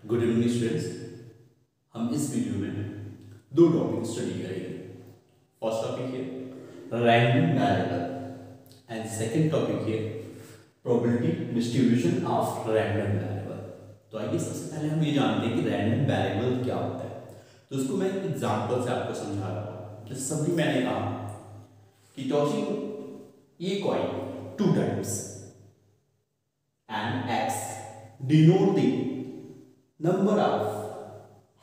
Good evening students. हम इस video में दो टॉपिक स्टडी करेंगे। फर्स्ट टॉपिक है random variable and second topic है probability distribution of random variable. तो आइए सबसे पहले हम ये जानते हैं कि रैंडम वेरिएबल क्या होता है। तो उसको मैं एक एग्जांपल से आपको समझा रहा हूँ। जैसे सभी मैंने कहा कि टॉसिंग ये coin 2 times and x denote the number of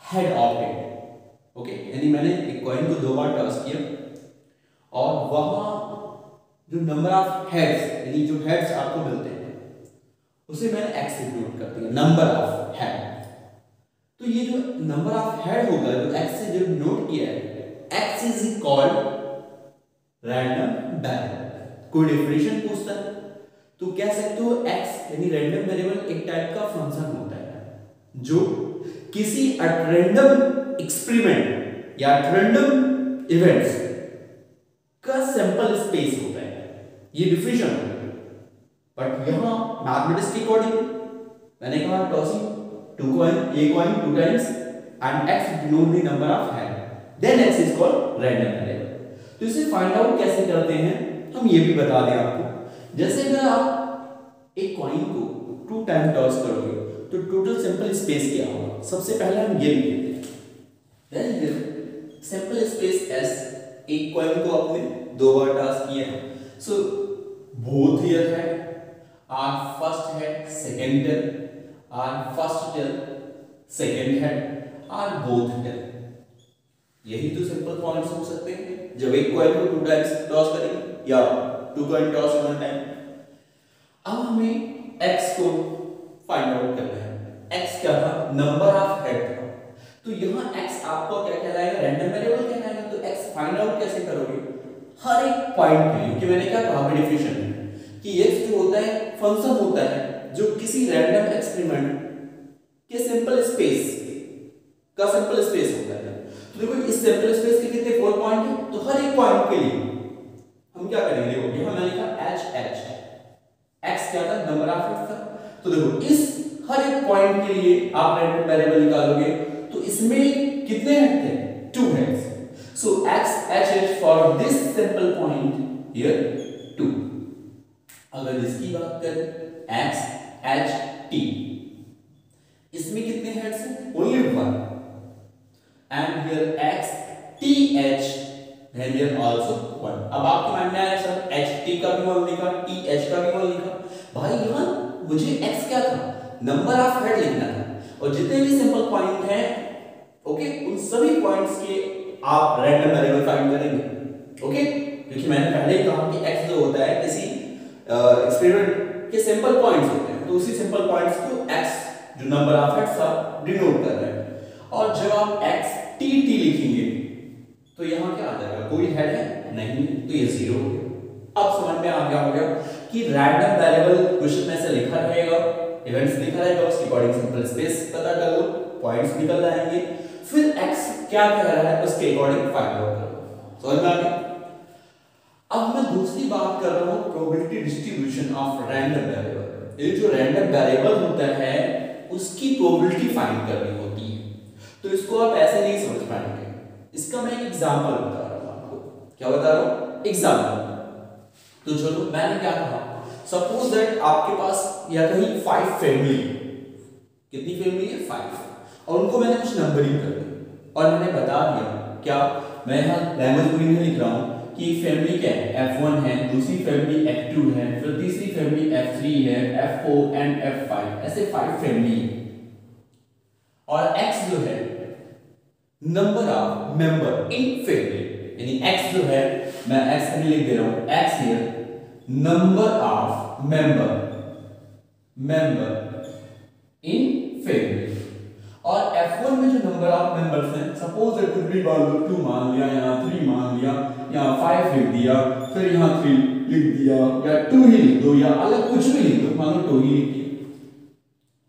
head of it। Okay, यानी मैंने एक कॉइन को 2 बार टॉस किया और वहां जो नंबर ऑफ हेड्स यानी जो हेड्स आपको मिलते हैं उसे मैंने x से डिनोट कर दिया, नंबर ऑफ हेड। तो ये जो नंबर ऑफ हेड होगा जो x से जो डिनोट किया है, x is called random variable. कोई डेफिनेशन पूछता है तो कह सकते हो x यानी रैंडम वेरिएबल एक टाइप का फंक्शन होता है जो किसी रैंडम एक्सपेरिमेंट या रैंडम इवेंट्स का सैंपल स्पेस होता है। ये डिफिनेशन है। बट यहां मैथमेटिक्स के अकॉर्डिंग मैंने कहा tossing 2 coin, a coin 2 times and x denote the number of head, then x is called random variable. तो इसे फाइंड आउट कैसे करते हैं हम ये भी बता दें आपको। जैसे अगर आप एक कॉइन को 2 टाइम टॉस करोगे तो टोटल सैंपल स्पेस क्या होगा। सबसे पहले हम ये लिख लेते हैं, देन सैंपल स्पेस s, एक कॉइन को आपने 2 बार टॉस किया है, so both here head or first head second head or first tail second head or both tail. यही तो सिंपल पॉइंट्स हो सकते हैं जब एक कॉइन को 2 टाइम्स टॉस करेंगे या 2 कॉइन टॉस 1 टाइम। अब हमें x को फाइंड आउट करना है। x क्या था, नंबर ऑफ हेड था। तो यहाँ x आपको क्या कहलाएगा, रैंडम वेरिएबल कहलाएगा। तो x फाइंड आउट कैसे करोगे, हर एक पॉइंट के लिए। कि मैंने क्या कहा डेफिनेशन में कि x जो होता है फंक्शन होता है जो किसी रैंडम एक्सपेरिमेंट के सैंपल स्पेस का सैंपल स्पेस होता है। तो देखो इस सैंपल स्पेस के कितने 4 पॉइंट हैं, तो हर एक पॉइंट के लिए हम क्या करेंगे, देखो यहां मैंने लिखा h x क्या था, नंबर ऑफ हेड्स था। तो देखो इस हर एक पॉइंट के लिए आप रैंडम वेरिएबल निकालोगे तो इसमें कितने हेड थे, 2 heads. So x h is for this simple point here 2। अगर इसकी बात करें x h t, इसमें कितने हेड्स हैं, only 1। And here x t h then here also 1। अब आपके माइंड में आया सर ht का भी 1 लिखा, th का भी 1 लिखा। भाई यहाँ मुझे x क्या था, नंबर ऑफ हेड लिखना था और जितने भी सिंपल पॉइंट हैं ओके उन सभी पॉइंट्स के आप रैंडम वेरिएबल फाइंड करेंगे। ओके, क्योंकि मैंने पहले ही कहा कि x जो होता है किसी एक्सपेरिमेंट के सिंपल पॉइंट्स होते हैं, तो उसी सिंपल पॉइंट्स को x जो नंबर ऑफ हेड्स था डिनोट कर रहे हैं। और जब आप x t t लिखेंगे तो यहाँ क्या आ जाएगा, कोई हेड है नहीं, तो ये 0 हो गया। अब समझ में आ गया होगा कि रैंडम वेरिएबल क्वेश्चन में से लिखा रहेगा, इवेंट्स लिखा रहेगा, उसके अकॉर्डिंग सिंपल स्पेस पता कर लो, पॉइंट्स निकल आएंगे, फिर x क्या कह रहा है उसके अकॉर्डिंग फाइंड आउट करो। समझ में आ गया। अब मैं दूसरी बात कर रहा हूं probability distribution of random variable. ये जो रैंडम वेरिएबल होता है उसकी प्रोबेबिलिटी फाइंड करनी होती है। तो इसको आप ऐसे नहीं समझ पाएंगे। इसका मैं एक एग्जांपल बता रहा हूं आपको। क्या बता रहा हूं, एग्जांपल। तो चलो मैंने क्या कहा, सपोज दैट आपके पास या कहीं 5 फैमिली, कितनी फैमिली है, 5, और उनको मैंने कुछ नंबरिंग कर दी और मैंने बता दिया क्या, मैं यहाँ लैंग्वेज पूरी नहीं लिख रहा हूँ कि फैमिली क्या है, F1 है, दूसरी फैमिली F2 है, फिर तीसरी फैमिली F3 है, F4 एंड F5, ऐसे 5 फैमिली है। और x जो है number of member in family, यानी x जो है मैं x नहीं लिख दे रहा हूं, x here number of member in family. और F1 में जो नंबर ऑफ मेंबर्स हैं, सपोज दैट कुड बी 2 मान लिया, यहाँ 3 मान लिया, यहाँ 5 लिख दिया, फिर यहाँ 3 लिख दिया, या 2 ही लिख दो, या अलग कुछ भी लिख दो, मान लो 2 ही लिख दिया।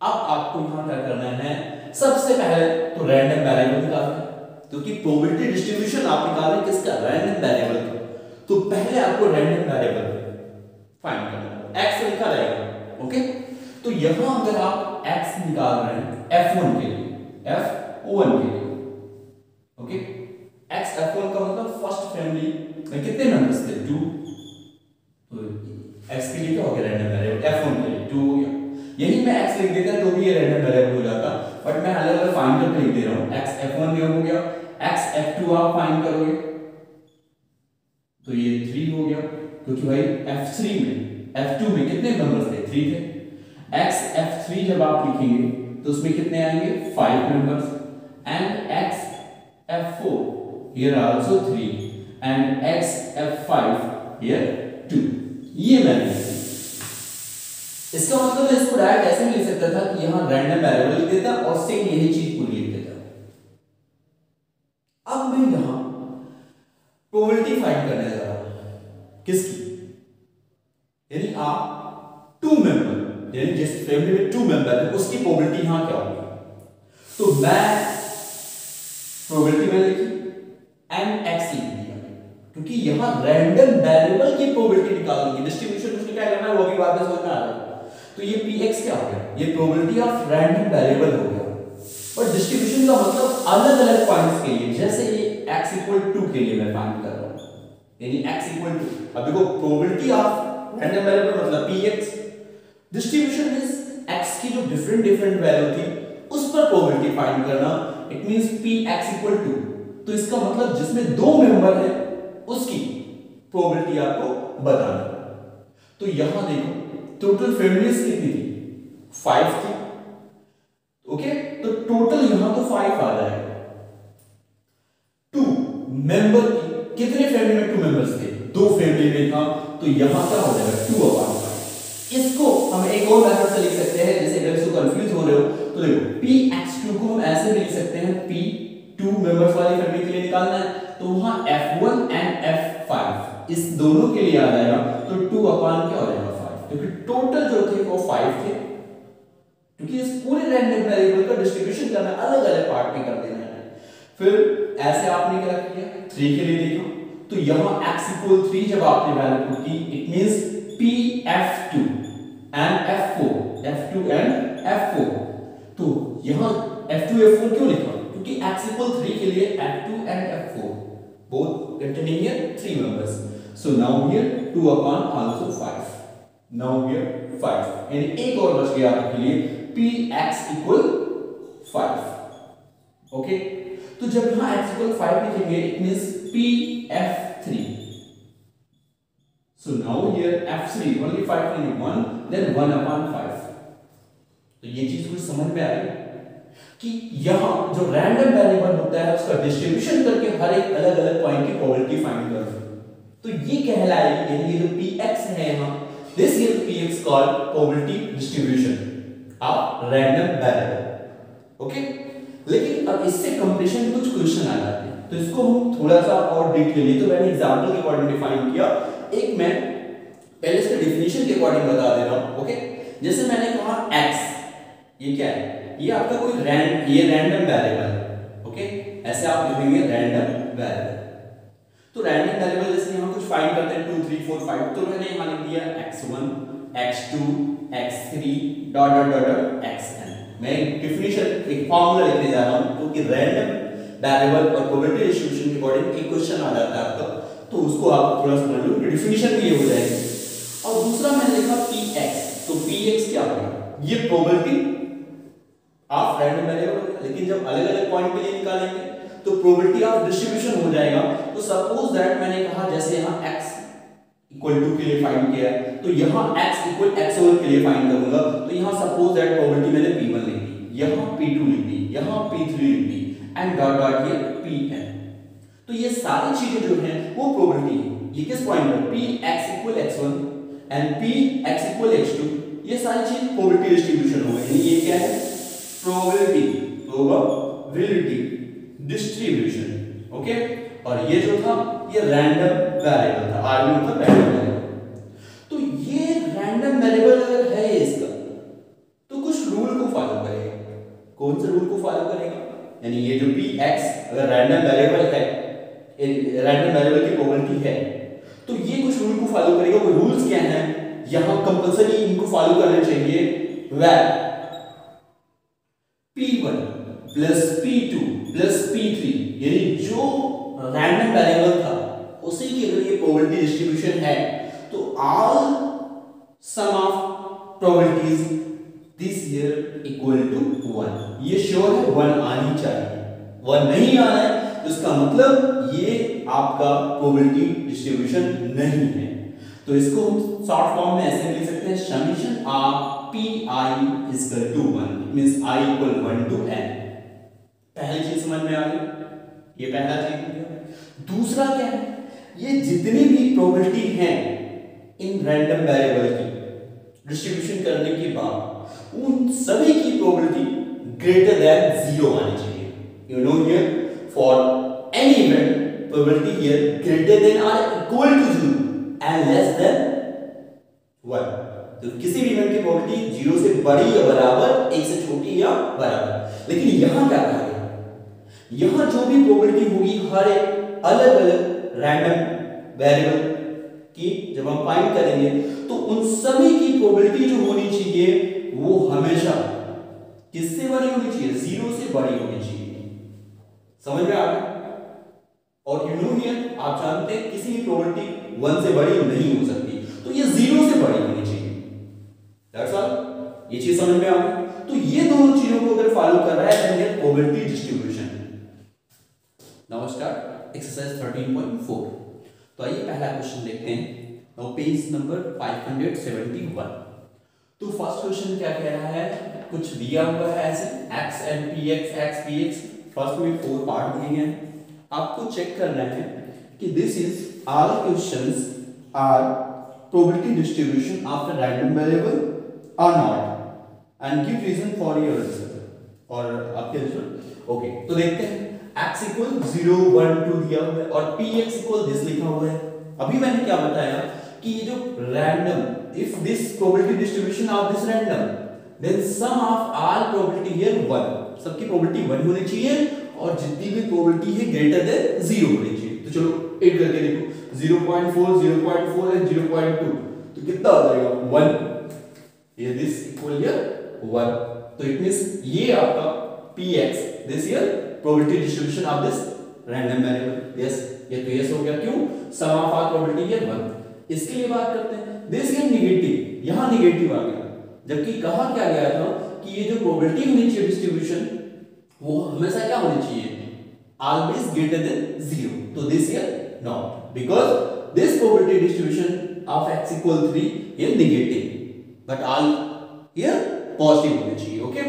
अब आपको यहाँ क्या करना है, सबसे पहले तो रैंडम वेरिएबल निकालना है, क्योंकि प्रोबेबिलिटी डिस्ट्रीब्यूशन आप निकालें किसका, रैंडम वेरिएबल का। तो पहले आपको रैंडम वेरिएबल फाइंड करना है, x लिखा रहेगा। ओके, तो यहां अगर आप x निकाल रहे हैं f1 के लिए, f1 के लिए, ओके। x f1 का मतलब फर्स्ट फैमिली में कितने मेंबर्स थे, 2, तो x के लिए क्या हो गया रैंडम वेरिएबल, f1 के लिए 2 हो गया। यही मैं x लिख देता तो भी ये रैंडम वेरिएबल हो जाता, बट मैं अलग अलग फाइंड करके लिख दे रहा हूं। x f1 में हो गया, x f2 आप फाइंड करोगे तो ये 3 हो गया, क्योंकि भाई f3 में f2 में कितने मेंबर्स थे, 3 थे। x f3 जब आप लिखेंगे तो उसमें कितने आएंगे, 5 members, and x f4 here also 3 and x f5 here 2। ये मैंने इसका मतलब मैं इसको डायरेक्ट ऐसे भी लिख सकता था कि यहां रैंडम वेरिएबल लिख देता और सेम यही चीज पूरी लिख देता। अब मैं यहां प्रोबेबिलिटी फाइंड करने जा रहा हूं, किसकी, यानी आप 2 मेंबर, यानी जिस फैमिली में 2 मेंबर है उसकी प्रोबेबिलिटी यहां क्या होगी। तो मैं प्रोबेबिलिटी में लिखी एंड एक्स लिख दिया, क्योंकि यहां रैंडम वेरिएबल की प्रोबेबिलिटी निकालनी है, डिस्ट्रीब्यूशन उसमें क्या करना है वो भी बात में समझ में आ रहा है। तो ये px क्या हो गया, ये प्रोबेबिलिटी ऑफ रैंडम वेरिएबल हो गया, और डिस्ट्रीब्यूशन का मतलब अलग अलग पॉइंट्स के लिए, जैसे ये x = 2 के लिए मैं फाइंड कर रहा हूं, यानी x = 2। अब देखो प्रोबेबिलिटी ऑफ रैंडम वेरिएबल मतलब px, डिस्ट्रीब्यूशन इज x की जो डिफरेंट वैल्यू थी उस पर प्रोबेबिलिटी फाइंड करना, इट मींस px = 2। तो इसका मतलब जिसमें 2 मेंबर है उसकी प्रोबेबिलिटी आपको बताना। तो यहां देखो टोटल फैमिलीज कितनी थी, 5 थी, ओके। तो टोटल यहां तो 5 आ जाएगा। 2 मेंबर की कितने फैमिली में 2 मेंबर्स थे, 2 फैमिली में था, तो यहां क्या हो जाएगा 2/5। इसको हम एक और मेथड से लिख सकते हैं, जैसे अगर इसको कंफ्यूज हो रहे हो तो देखो px2 को हम ऐसे भी लिख सकते हैं, p 2 मेंबर्स वाली फैमिली के लिए निकालना है तो वहां f1 एंड f5 इस दोनों के लिए आ जाएगा, तो 2/5 क्या हो जाएगा, क्योंकि टोटल जो थे वो 5 थे, क्योंकि इस पूरे रैंडम वेरिएबल का डिस्ट्रीब्यूशन करना अलग अलग पार्ट में कर देना है। फिर ऐसे आपने क्या किया, 3 के लिए देखा, तो यहां x = 3 जब आपने वैल्यू पुट की, it means pf2 and f2 and f4। तो यहां f2 f4 क्यों लिखा, क्योंकि x = 3 के लिए f2 and f4 both containing here 3 members, so now here 2/also 5, now here 5, यानी एक और बच गया आपके लिए px = 5, ओके। तो जब यहां x = 5 लिखेंगे it means pf3, so now here f3 only 5 only 1, then 1/5। तो ये चीज कुछ समझ में आ रही है कि यहां जो रैंडम वेरिएबल होता है उसका डिस्ट्रीब्यूशन करके हर एक अलग अलग पॉइंट की प्रोबेबिलिटी फाइंड करो, तो ये कहलाएगी, यानी ये जो px है यहां, this is px called probability distribution of random variable, okay. लेकिन अब इससे कंपटीशन कुछ क्वेश्चन आ जाते हैं, तो इसको हम थोड़ा सा और डिटेल, तो मैंने एग्जांपल के अकॉर्डिंग डिफाइन किया, एक मैं पहले इसके डेफिनेशन के अकॉर्डिंग बता दे रहा हूं, ओके। जैसे मैंने कहा x, ये क्या है, ये आपका कोई ये रैंडम वेरिएबल है, ओके। ऐसे आप लिखेंगे रैंडम वेरिएबल, तो रैंडम वेरिएबल जैसे हम कुछ फाइंड करते हैं 2 3 4 5, तो मैंने यहां लिख दिया x1 x2 x3 dot dot dot xn। मैं डेफिनेशन एक फार्मूला लिखने जा रहा हूं, क्योंकि रैंडम वेरिएबल और प्रोबेबिलिटी डिस्ट्रीब्यूशन के अकॉर्डिंग एक क्वेश्चन आ जाता है आपका, तो उसको आप थोड़ा समझ लो, डेफिनेशन भी ये हो जाएगी। और दूसरा मैंने लिखा px, तो px क्या होगा, ये प्रोबेबिलिटी ऑफ रैंडम वेरिएबल, लेकिन जब अलग अलग पॉइंट के लिए निकालेंगे तो प्रोबेबिलिटी ऑफ डिस्ट्रीब्यूशन हो जाएगा। तो सपोज दैट मैंने कहा जैसे यहां x = 2 के लिए फाइंड किया, तो यहां x = x1 के लिए फाइंड करूंगा, तो यहां सपोज दैट प्रोबेबिलिटी मैंने p1 लिख दी, यहां p2 लिख दी, यहां p3 लिख दी, एंड डॉट डॉट ये pn। तो ये सारी चीजें जो हैं वो प्रोबेबिलिटी है, ये किस पॉइंट पर, px = x1 and px = x2, ये सारी चीज प्रोबेबिलिटी डिस्ट्रीब्यूशन हो गई। ये क्या है, प्रोबेबिलिटी डिस्ट्रीब्यूशन, ओके। और ये जो था ये रैंडम वेरिएबल था, आर्गुमेंट था रैंडम वेरिएबल। तो ये रैंडम वेरिएबल अगर है इसका, तो कुछ रूल को फॉलो करेगा। कौन से रूल को फॉलो करेगा, यानी ये जो px अगर रैंडम वेरिएबल है, रैंडम वेरिएबल की प्रोबेबिलिटी है, तो ये कुछ रूल को फॉलो करेगा। वो रूल्स क्या हैं, यहां कंपलसरी इनको फॉलो करने चाहिए। Where plus P2 plus P3, यानी जो रैंडम वेरिएबल था उसी की अगर ये प्रोबेबिलिटी डिस्ट्रीब्यूशन है तो all sum of probabilities this year equal to 1। ये श्योर है 1 आनी चाहिए, 1 नहीं आ रहा है तो इसका मतलब ये आपका प्रोबेबिलिटी डिस्ट्रीब्यूशन नहीं है। तो इसको हम शॉर्ट फॉर्म में ऐसे लिख सकते हैं, summation of pi is equal to 1, means I equal 1 to n। पहली चीज समझ में आ गई, ये पहला चीज हो गया। दूसरा क्या है, ये जितनी भी प्रोबेबिलिटी है इन रैंडम वेरिएबल की डिस्ट्रीब्यूशन करने के बाद उन सभी की प्रोबेबिलिटी ग्रेटर देन 0 आनी चाहिए। You know here for any event probability here greater than और equal to 0 and less than 1। तो किसी भी इवेंट की प्रोबेबिलिटी 0 से बड़ी या बराबर, 1 से छोटी या बराबर। लेकिन यहां क्या कहा गया, यहां जो भी प्रोबेबिलिटी होगी हर एक अलग अलग रैंडम वेरिएबल की जब हम फाइंड करेंगे तो उन सभी की प्रोबेबिलिटी जो होनी चाहिए वो हमेशा किससे बड़ी होनी चाहिए, 0 से बड़ी होनी चाहिए। समझ में आ गया। और यू नो हियर आप जानते हैं किसी भी प्रोबेबिलिटी 1 से बड़ी नहीं हो सकती, तो ये 0 से बड़ी होनी चाहिए। दैट्स ऑल, ये चीज समझ में आ गई। तो ये दोनों चीजों को अगर फॉलो कर रहा है देन ये probability distribution. Now start exercise 13.4। तो आइए पहला क्वेश्चन देखते हैं। Now page number 571। तो फर्स्ट क्वेश्चन क्या कह रहा है, कुछ दिया हुआ है ऐसे x and px x px, first में 4 पार्ट दिए हैं। आपको चेक करना है कि this is all questions are probability distribution of a random variable or not and give reason for your answer और आपके आंसर। ओके, तो देखते हैं x इक्वल 0 1 2 दिया हुआ है और px इक्वल दिस लिखा हुआ है। अभी मैंने क्या बताया कि ये जो random, if this probability distribution of this random then sum of all probability here 1, सबकी प्रोबेबिलिटी 1 होनी चाहिए और जितनी भी प्रोबेबिलिटी है ग्रेटर देन 0 होनी चाहिए। तो चलो ऐड करके देखो, 0.4 0.4 एंड 0.2, तो कितना हो जाएगा 1। ये दिस इक्वल हियर 1, तो इट मींस ये आपका px this here probability distribution of this random variable. Yes, ये तो यस हो गया, क्यों, सम ऑफ ऑल प्रोबेबिलिटी हियर 1। इसके लिए बात करते हैं, दिस हियर नेगेटिव, यहां नेगेटिव आ गया, जबकि कहा क्या गया था कि ये जो प्रोबेबिलिटी होनी चाहिए डिस्ट्रीब्यूशन वो हमेशा क्या होनी चाहिए, ऑलवेज ग्रेटर देन 0। तो this here not, because this probability distribution of x equal 3 ये negative, but all here positive होने चाहिए। ओके,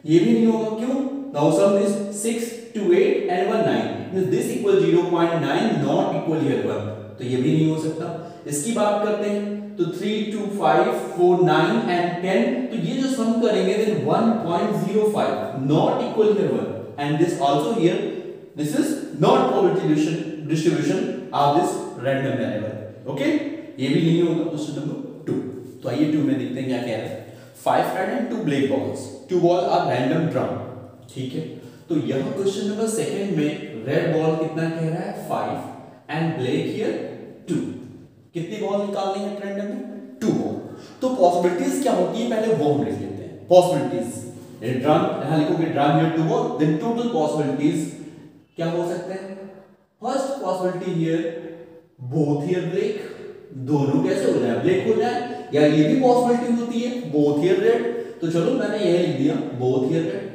ये भी नहीं होगा, क्यों, now sum this 6 2 8 and 1 9, means this equal 0.9 not equal here 1, तो ये भी नहीं हो सकता। इसकी बात करते हैं तो 3 2 5 4 9 and 10, तो ये जो सम करेंगे then 1.05 not equal here 1 and this also here this is not probability distribution of this random variable. Okay, ये भी नहीं होगा। क्वेश्चन नंबर 2, तो आइए 2 में देखते हैं क्या कह रहा है। 5 red and 2 black balls, 2 ball are random drawn. ठीक है, तो यह क्वेश्चन नंबर सेकंड में रेड बॉल कितना कह रहा है 5 एंड ब्लैक हियर 2। कितनी बॉल निकालनी है रैंडम में, 2 बॉल। तो पॉसिबिलिटीज क्या होती है पहले वो हम लिख लेते हैं। पॉसिबिलिटीज ड्रॉन, यहां लिखोगे drawn here 2 ball, then total possibilities क्या हो सकते हैं। First possibility here both here black, दोनों कैसे हो जाए, ब्लैक हो जाए, या ये भी पॉसिबिलिटी होती है बोथ हियर रेड, तो चलो मैंने यही लिख दिया both here red.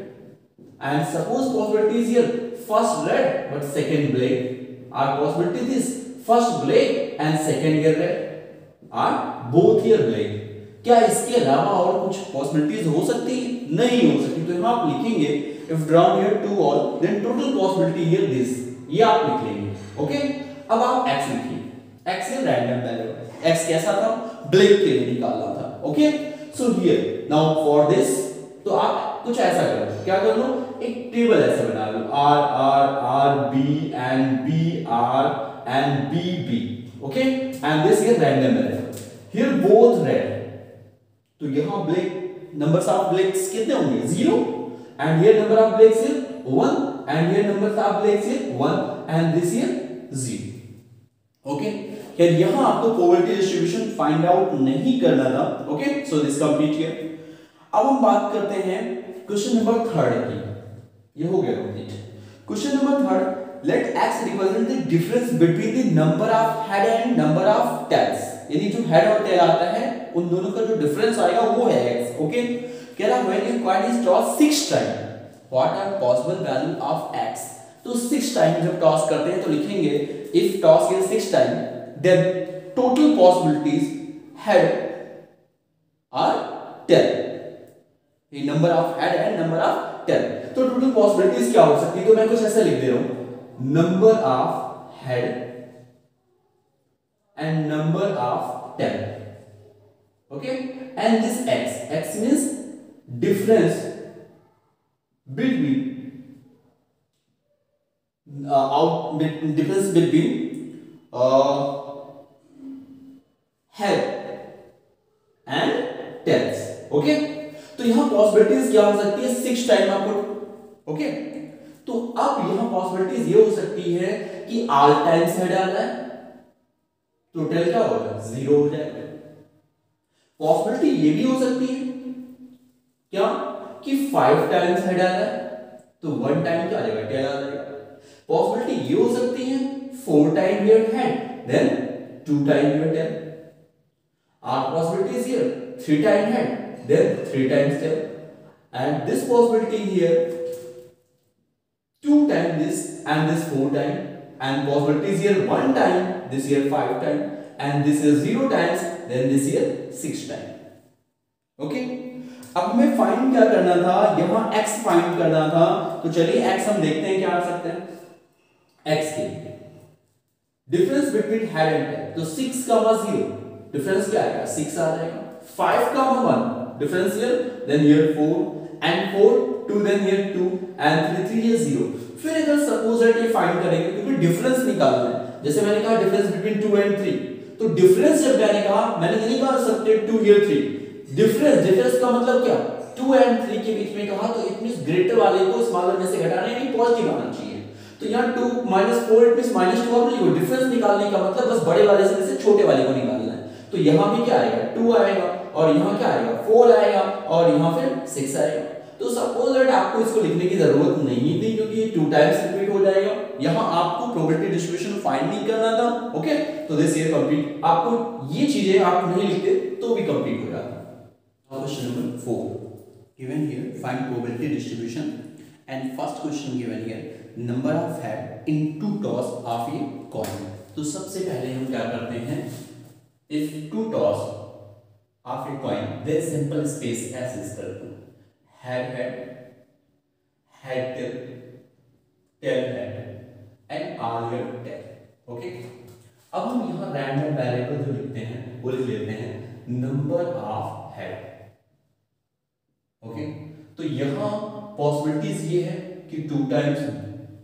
And suppose possibilities here first red but second black, or possibility this first black and second here red or both here black. क्या इसके अलावा और कुछ पॉसिबिलिटीज हो सकती है, नहीं हो सकती। तो यहां आप लिखेंगे if drawn here 2 all then total possibility here this, ये आप लिख लेंगे। ओके, अब आप x लिखिए, x है रैंडम वेरिएबल, x कैसा था, ब्लैक के लिए निकालना था। Okay, so here now for this, तो आप कुछ ऐसा करो, क्या कर लो, एक टेबल ऐसे बना लो, r r r b and b r and b b। Okay, and this here random variable, here both red, तो यहां ब्लैक नंबर्स ऑफ ब्लैक्स कितने होंगे 0 and here number of blacks here 1 and here number of blacks here 1 and this here 0। Okay, यार यहां आपको probability distribution find out नहीं करना था। Okay, so this complete here. अब हम बात करते हैं क्वेश्चन नंबर 3 की। ये हो गया complete. Question number third, let x represent the difference between the number of head and number of tails. यानी जो हेड और टेल आता है उन दोनों का जो डिफरेंस आएगा वो है x। ओके, कह रहा when a coin is tossed 6 time what are possible value of x। तो 6 टाइम जब टॉस करते हैं तो लिखेंगे if toss is 6 time then total possibilities head और टेल, ये number of head and number of tail. तो टोटल पॉसिबिलिटीज क्या हो सकती है, तो मैं कुछ ऐसा लिख दे रहा हूं, number of head and number of tail. Okay, and this x means difference between difference between head and tails। Okay, तो यहां पॉसिबिलिटीज क्या हो सकती है, 6 टाइम आपको। ओके, तो अब यहां पॉसिबिलिटीज ये हो सकती है कि ऑल टाइम्स हेड आ रहा है तो टेल क्या होगा, 0 हो जाएगा। पॉसिबिलिटी ये भी हो सकती है क्या कि 5 टाइम्स हेड आ रहा है तो 1 टाइम क्या आ जाएगा, टेल आ जाएगा। पॉसिबिलिटी ये हो सकती है 4 time your head then 2 time your tail. Our possibility is here 3 times head then 3 times tail, and this possibility here 2 times this and this 4 times, and possibility is here 1 time, this here 5 times, and this is 0 times, then this here 6 times। Okay, अब हमें find क्या करना था, यहां x find करना था। तो चलिए x हम देखते हैं क्या आ सकते हैं। x के difference between head and tail, तो 6 का 0 डिफरेंस क्या आएगा, 6 आ जाएगा। 5 का 1 difference here then here 4 and 4 2 then here 2 and 3 here 0। फिर अगर सपोज दैट ये फाइंड करेंगे क्योंकि डिफरेंस निकालना है, जैसे मैंने कहा डिफरेंस बिटवीन 2 एंड 3, तो डिफरेंस जब मैंने कहा, मैंने ये नहीं कहा सब्ट्रैक्ट 2 हियर 3, डिफरेंस का मतलब क्या, 2 एंड 3 के बीच में कहा, तो इट मींस ग्रेटर वाले को स्मॉलर में से घटाना है, पॉजिटिव आना चाहिए। तो यहां 2 -4 इट मींस -2 आप लिखो। डिफरेंस निकालने का मतलब बस बड़े वाले से छोटे वाले को निकालना है। तो यहां भी क्या आएगा, 2 आएगा, और यहां क्या आएगा, 4 आएगा, और यहां फिर 6 आएगा। तो सपोज दैट आपको इसको लिखने की जरूरत नहीं थी क्योंकि ये 2 टाइम्स रिपीट हो जाएगा। यहां आपको प्रोबेबिलिटी डिस्ट्रीब्यूशन फाइंड नहीं करना था। ओके, तो दिस हियर कंप्लीट। आपको ये चीजें आप नहीं लिखते तो भी कंप्लीट हो जाता। Question number 4 given here, find probability distribution, and first question given here, number of head in 2 toss of a coin। तो सबसे पहले हम क्या करते हैं, if 2 toss of a coin there is simple space as is करते हैं, head tail head and all your tail। Okay, अब हम यहाँ रैंडम वेरिएबल जो लिखते हैं वो लिख लेते हैं नंबर ऑफ हेड। ओके, तो यहां पॉसिबिलिटीज ये है कि 2 टाइम्स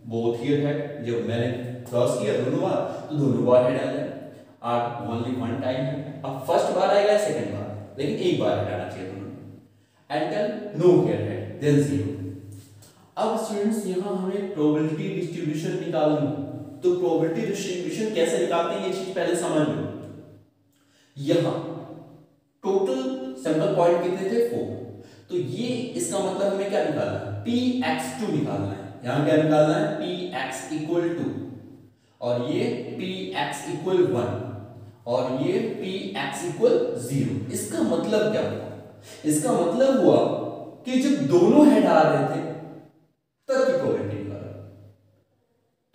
बोथ हियर हेड, जब मैंने क्रॉस किया दोनों बार तो दोनों बार हेड आ जाए, और ओनली 1 टाइम है। अब फर्स्ट बार आएगा सेकंड बार, लेकिन एक बार हेड आना चाहिए दोनों, and then no here head then 0। अब स्टूडेंट्स यहां हमें प्रोबेबिलिटी डिस्ट्रीब्यूशन निकालनी, तो प्रोबेबिलिटी डिस्ट्रीब्यूशन कैसे निकालते हैं ये चीज पहले समझ लो। यहां टोटल सैंपल पॉइंट कितने थे, 4, तो ये इसका मतलब हमें क्या निकालना है, px2 निकालना है। यहां क्या निकालना है, px इक्वल 2, और ये px इक्वल 1, और ये px इक्वल 0। इसका मतलब क्या हुआ, इसका मतलब हुआ कि जब दोनों हेड आ रहे थे तब की प्रोबेबिलिटी निकालो।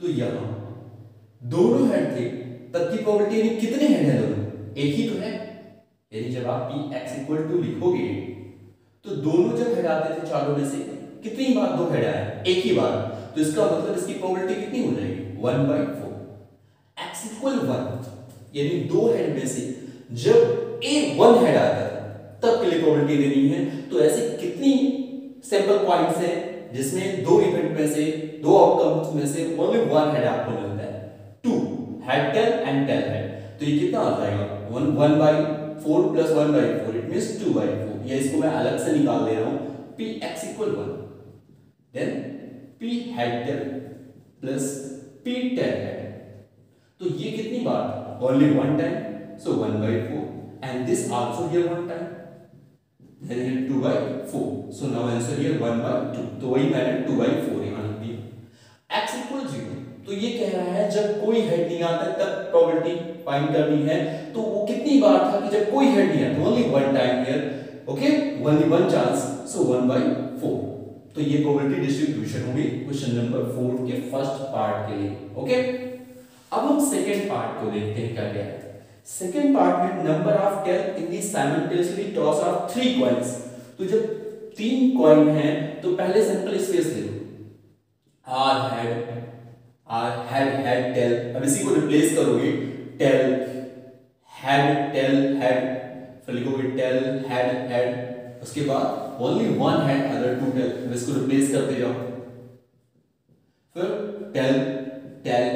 तो यहां दोनों हेड थे तब की प्रोबेबिलिटी, यानी कितने हेड है दोनों, एक ही तो है। यानी जब आप px इक्वल 2 लिखोगे तो दोनों जब हेड आते थे चारों में से कितनी बार 2 हेड आए, एक ही बार, तो इसका मतलब इसकी प्रोबेबिलिटी कितनी हो जाएगी, 1/4। x इक्वल 1, यानी 2 हेड में से जब a1 हेड आता है तब के लिए प्रोबेबिलिटी देनी है। तो ऐसे कितनी सैंपल पॉइंट्स हैं जिसमें 2 इवेंट में से, 2 आउटकम्स में से ओनली 1 हेड आपको मिलता है, 2 head tail and tail head. तो ये कितना आ जाएगा, 1/4 प्लस 1/4 इट मींस 2/4। ये इसको मैं अलग से निकाल दे रहा हूं, px equal 1 then p head tail plus p tail head. तो ये कितनी बार, only 1 time, so 1/4, and this also here 1 time, then here 2/4, so now answer here 1/2। तो वही मैंने 2/4 x इक्वल 0, तो ये कह रहा है जब कोई हेड नहीं आता तब प्रोबेबिलिटी फाइंड करनी है। तो वो कितनी बार था कि जब कोई हेड नहीं आता, only one time here, okay, only one chance, so 1/4। तो ये प्रोबेबिलिटी डिस्ट्रीब्यूशन होगी क्वेश्चन नंबर 4 के फर्स्ट पार्ट के लिए, ओके। अब हम सेकंड पार्ट को देखते हैं क्या क्या है। सेकंड पार्ट में number of tail in the simultaneously toss of 3 coins. तो जब 3 कॉइन हैं तो पहले सिंपल स्पेस ले लो, आर हेड टेल। अब इसी को रिप्लेस करोगे, टेल हेड, फिर लिखोगे टेल हेड, उसके बाद only one head other two tail, इसको रिप्लेस करते जाओ, फिर tail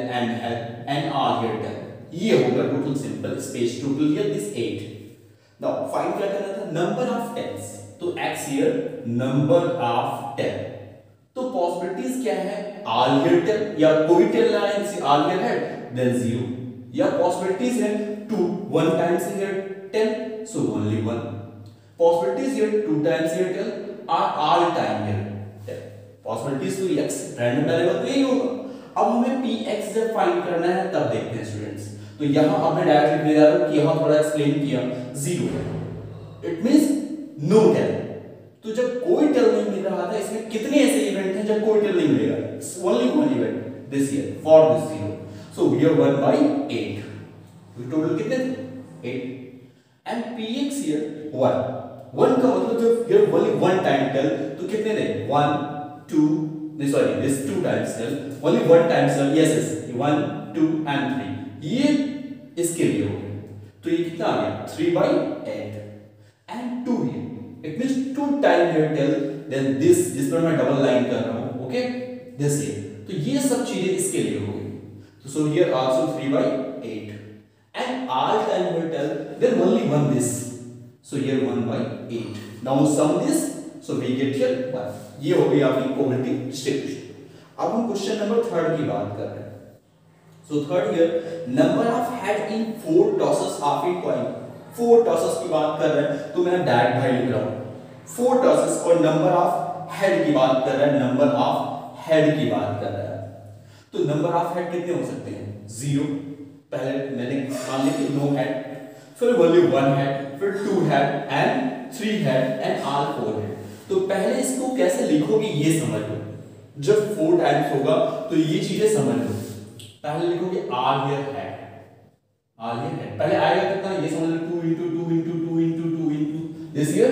and head and are here tail. ये होगा total simple space, total here this 8। Now find क्या करना था, नंबर ऑफ टेल्स। तो x here number of tail, तो पॉसिबिलिटीज क्या है, आर हियर टेल या कोई टेल ना है, जैसे आर हियर हेड देन 0, या पॉसिबिलिटीज है 2 1 times here tail, so only 1। Possibilities here 2 times here tail और आर टाइम हियर टेल। पॉसिबिलिटीज तो x रैंडम वेरिएबल तो यही होगा। अब हमें px जब फाइंड करना है तब देखते हैं स्टूडेंट्स। तो यहां आपने डायरेक्ट लिख दिया कि यहां थोड़ा एक्सप्लेन किया, 0 इट मींस नो टेल। तो जब कोई टेल नहीं मिल रहा था, इसमें कितने ऐसे इवेंट हैं जब कोई टेल नहीं मिलेगा, only one event this here for this 0, so here 1/8। तो टोटल कितने थे 8 एंड px हियर 1 का मतलब जब here only one time tail तो कितने थे 1 2 this 2 times cell, only 1 time cell, yes 1 2 and 3, ये इसके लिए हो गया। तो ये कितना आ गया 3/8 and 2 here, it means 2 time here tell, then this जिस पर मैं डबल लाइन कर रहा हूँ, ओके, this here। तो ये सब चीजें इसके लिए हो गई। तो so here also 3/8 and r time here tell, then only one this, so here 1/8। now sum this, so we get here 1। ये हो गई आपकी प्रोबेबिलिटी डिस्ट्रीब्यूशन। अब हम क्वेश्चन नंबर 3 की बात कर रहे हैं। So third here number of head in 4 tosses of a coin. 4 tosses की बात कर रहे हैं, तो मैं डायरेक्ट भाई लिख रहा हूं 4 टॉसेस, और नंबर ऑफ हेड की बात कर रहा है, नंबर ऑफ हेड की बात कर रहा है। तो नंबर ऑफ हेड कितने हो सकते हैं 0, पहले मैंने मान लिया कि नो हेड, फिर ओनली 1 हेड, फिर 2 head and 3 head and all 4 head. तो पहले इसको कैसे लिखोगे ये समझ लो। जब 4 टाइम्स होगा तो ये चीजें समझ लो। पहले लिखोगे आर हियर हेड, पहले आएगा कितना ये समझ लो, 2 into 2 into 2 into 2 into this here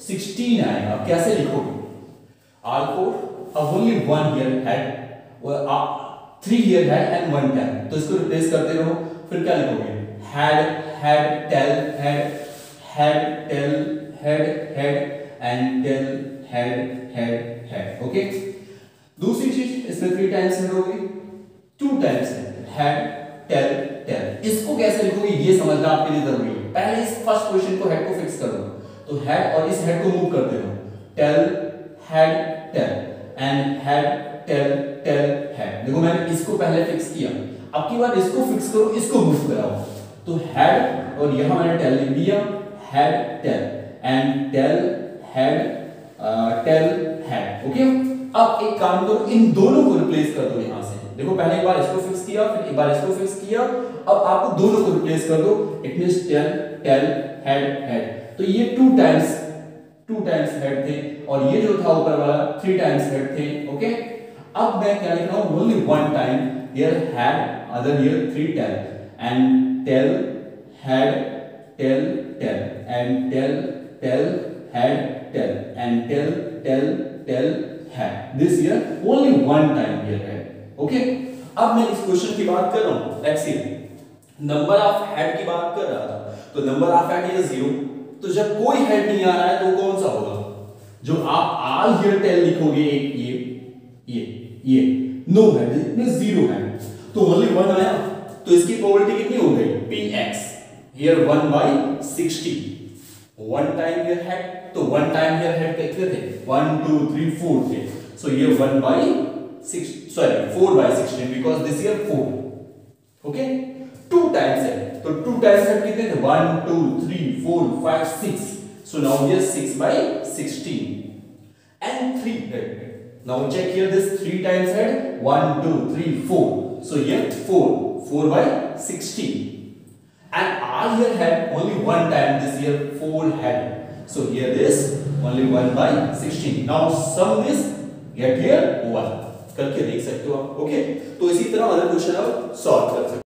16 आएगा। कैसे लिखोगे r4, अब ओनली 1 हियर हेड और 3 हियर हेड एंड 1 टेल, तो इसको रिप्लेस करते रहो। फिर क्या लिखोगे head tail head tail head and tell head, okay. दूसरी चीज इसमें 3 टाइम्स हेड होगी, 2 टाइम्स हेड टेल। इसको कैसे लिखोगे ये समझना आपके लिए जरूरी है। पहले इस फर्स्ट क्वेश्चन को हेड को फिक्स कर दो, तो हेड और इस हेड को मूव करते हो, tail head and head tail head. देखो मैंने इसको पहले फिक्स किया, अब की बार इसको फिक्स करो, इसको मूव कराओ। तो हेड और यहां मैंने टेल लिख दिया, head tail and tail head, okay. अब एक काम करो, इन दोनों को रिप्लेस कर दो यहां से। देखो पहले एक बार इसको फिक्स किया, फिर एक बार इसको फिक्स किया, अब आपको दोनों को रिप्लेस कर दो। It means tell head. तो ये 2 टाइम्स हेड थे और ये जो था ऊपर वाला 3 टाइम्स हेड थे, ओके। अब मैं क्या लिख रहा हूं, only 1 time here head other here 3 tail and tail head tail and tail head tail and tail head, this here only 1 time here head, okay। अब मैं इस क्वेश्चन की बात कर रहा हूं, let's see number of head की बात कर रहा था, तो नंबर ऑफ हेड ये 0। तो जब कोई हेड नहीं आ रहा है तो कौन सा होगा, जो आप आल हियर टेल लिखोगे, ये नो हेड इसमें 0 हेड, तो ओनली 1 आया, तो इसकी प्रोबेबिलिटी कितनी हो गई px here 1/60। 1 time here head, तो 1 टाइम हियर हेड कितने थे 1 2 3 4 थे, सो ये 4/16 because this here 4, okay. 2 times है, तो 2 टाइम्स हेड कितने थे 1 2 3 4 5 6, so now here 6/16 and 3 head, Now check here, this 3 times had 1 2 3 4, so here 4 by 16, and R here had only one time, this here 4 had, so here is only 1 by 16. Now sum this, get here 1 करके देख सकते हो आप. Okay, तो इसी तरह other question आप solve कर सकते हो.